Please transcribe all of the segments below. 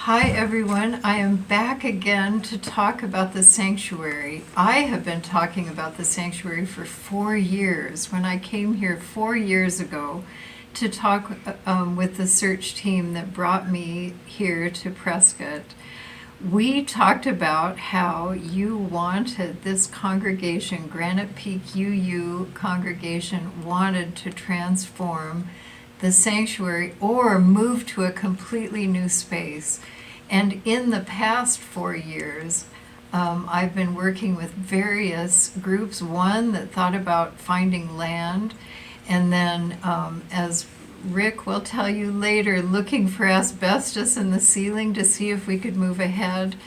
Hi everyone, I am back again to talk about the sanctuary. I have been talking about the sanctuary for 4 years. When I came here 4 years ago to talk with the search team that brought me here to Prescott, we talked about how you wanted this congregation, Granite Peak UU congregation, wanted to transform the sanctuary or move to a completely new space. And in the past 4 years, I've been working with various groups. One that thought about finding land, and then, as Rick will tell you later, looking for asbestos in the ceiling to see if we could move ahead.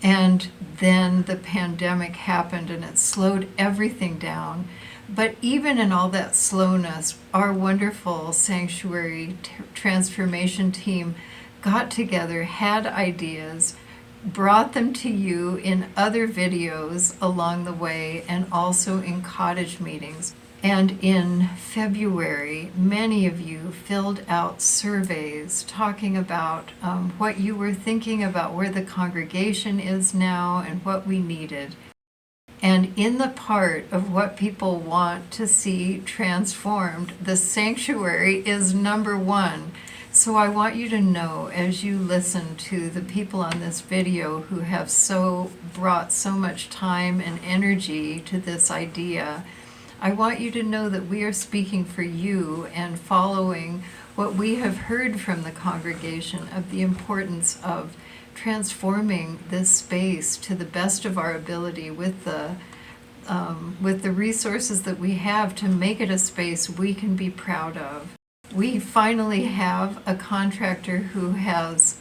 And then the pandemic happened and it slowed everything down. But even in all that slowness, our wonderful sanctuary transformation team got together, had ideas, brought them to you in other videos along the way, and also in cottage meetings. And in February, many of you filled out surveys talking about what you were thinking about where the congregation is now and what we needed. And in the part of what people want to see transformed, the sanctuary is number one. So I want you to know, as you listen to the people on this video who have brought so much time and energy to this idea, I want you to know that we are speaking for you and following what we have heard from the congregation of the importance of transforming this space to the best of our ability with the resources that we have to make it a space we can be proud of. We finally have a contractor who has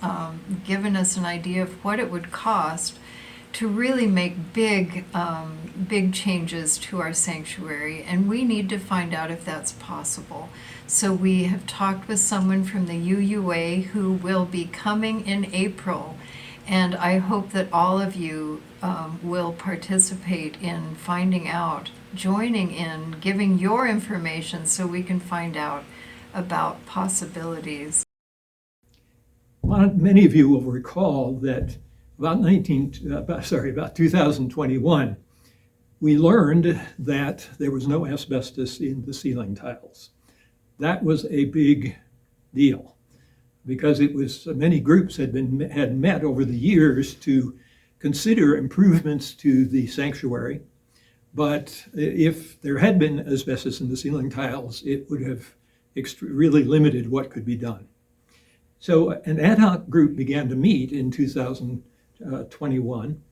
given us an idea of what it would cost to really make big changes to our sanctuary, and we need to find out if that's possible. So we have talked with someone from the UUA who will be coming in April, and I hope that all of you will participate in finding out, joining in, giving your information so we can find out about possibilities. Many of you will recall that about 2021, we learned that there was no asbestos in the ceiling tiles. That was a big deal because it was many groups had met over the years to consider improvements to the sanctuary. But if there had been asbestos in the ceiling tiles, it would have really limited what could be done. So an ad hoc group began to meet in 2021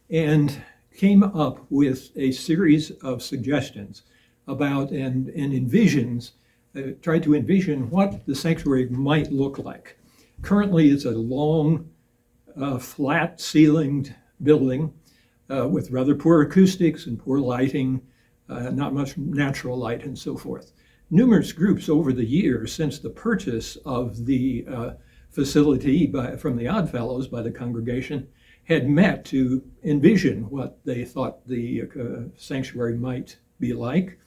and came up with a series of suggestions about and tried to envision what the sanctuary might look like. Currently, it's a long, flat ceilinged building with rather poor acoustics and poor lighting, not much natural light and so forth. Numerous groups over the years since the purchase of the facility from the Oddfellows by the congregation had met to envision what they thought the sanctuary might be like.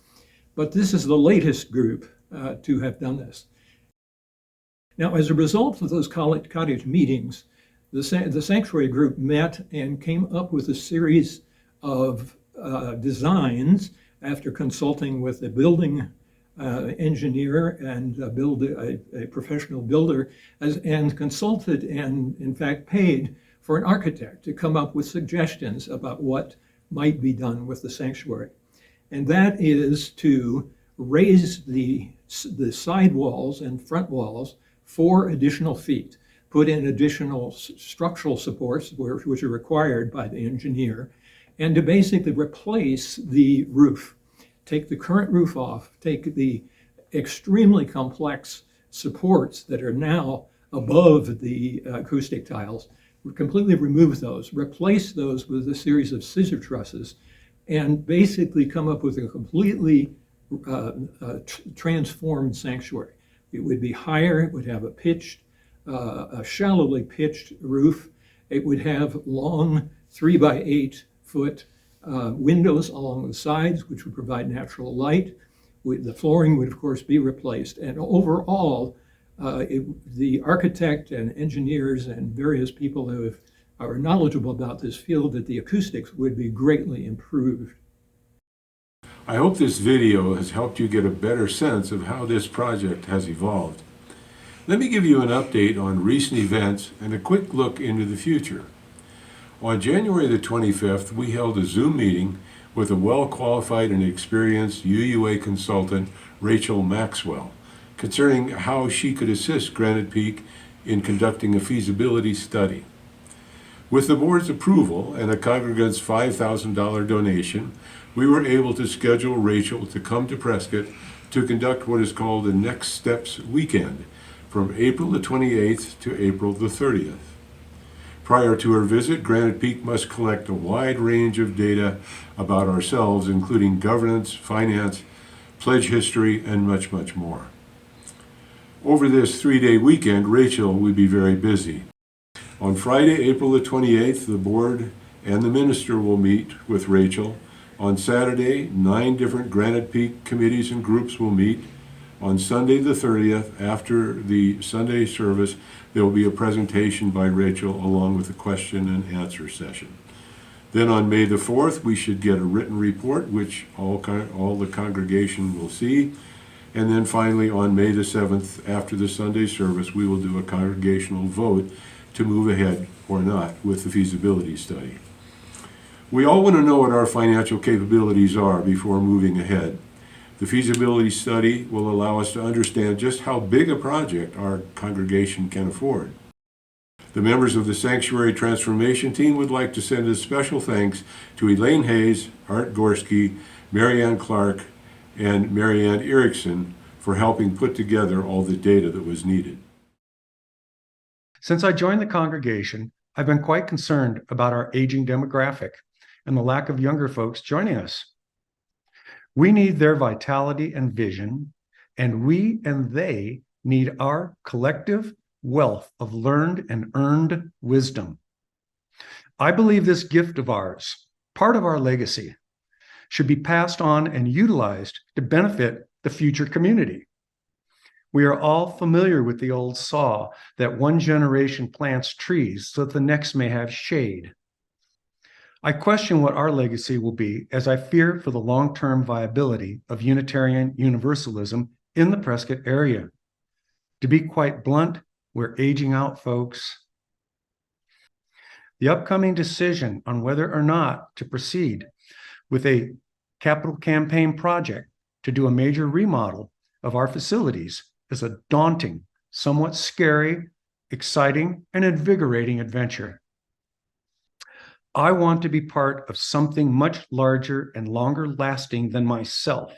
But this is the latest group to have done this. Now, as a result of those cottage meetings, the sanctuary group met and came up with a series of designs after consulting with a building engineer and a professional builder, and consulted and in fact paid for an architect to come up with suggestions about what might be done with the sanctuary. And that is to raise the side walls and front walls 4 additional feet, put in additional structural supports which are required by the engineer, and to basically replace the roof. Take the current roof off, take the extremely complex supports that are now above the acoustic tiles, completely remove those, replace those with a series of scissor trusses, and basically come up with a completely transformed sanctuary. It would be higher, it would have a shallowly pitched roof. It would have long 3-by-8 foot windows along the sides, which would provide natural light. The flooring would, of course, be replaced. And overall, the architect and engineers and various people who are knowledgeable about this feel that the acoustics would be greatly improved. I hope this video has helped you get a better sense of how this project has evolved. Let me give you an update on recent events and a quick look into the future. On January the 25th, we held a Zoom meeting with a well-qualified and experienced UUA consultant, Rachel Maxwell, concerning how she could assist Granite Peak in conducting a feasibility study. With the board's approval and a congregant's $5,000 donation, we were able to schedule Rachel to come to Prescott to conduct what is called the Next Steps Weekend from April the 28th to April the 30th. Prior to her visit, Granite Peak must collect a wide range of data about ourselves, including governance, finance, pledge history, and much, much more. Over this 3-day weekend, Rachel will be very busy. On Friday, April the 28th, the board and the minister will meet with Rachel. On Saturday, 9 different Granite Peak committees and groups will meet. On Sunday the 30th, after the Sunday service, there will be a presentation by Rachel along with a question and answer session. Then on May the 4th, we should get a written report, which all the congregation will see. And then finally, on May the 7th, after the Sunday service, we will do a congregational vote to move ahead or not with the feasibility study. We all want to know what our financial capabilities are before moving ahead. The feasibility study will allow us to understand just how big a project our congregation can afford. The members of the Sanctuary Transformation Team would like to send a special thanks to Elaine Hayes, Art Gorski, Marianne Clark, and Marianne Erickson for helping put together all the data that was needed. Since I joined the congregation, I've been quite concerned about our aging demographic and the lack of younger folks joining us. We need their vitality and vision, and we and they need our collective wealth of learned and earned wisdom. I believe this gift of ours, part of our legacy, should be passed on and utilized to benefit the future community. We are all familiar with the old saw that one generation plants trees so that the next may have shade. I question what our legacy will be, as I fear for the long-term viability of Unitarian Universalism in the Prescott area. To be quite blunt, we're aging out, folks. The upcoming decision on whether or not to proceed with a capital campaign project to do a major remodel of our facilities is a daunting, somewhat scary, exciting, and invigorating adventure. I want to be part of something much larger and longer lasting than myself,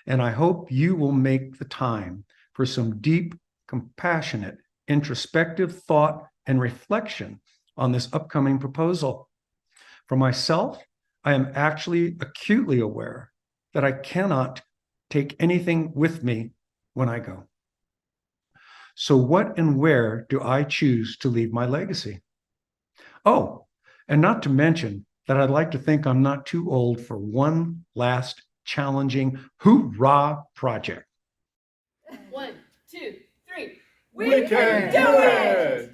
and I hope you will make the time for some deep, compassionate, introspective thought and reflection on this upcoming proposal. For myself, I am actually acutely aware that I cannot take anything with me when I go. So what and where do I choose to leave my legacy? Oh, and not to mention that I'd like to think I'm not too old for one last challenging hoorah project. 1, 2, 3. We can do it!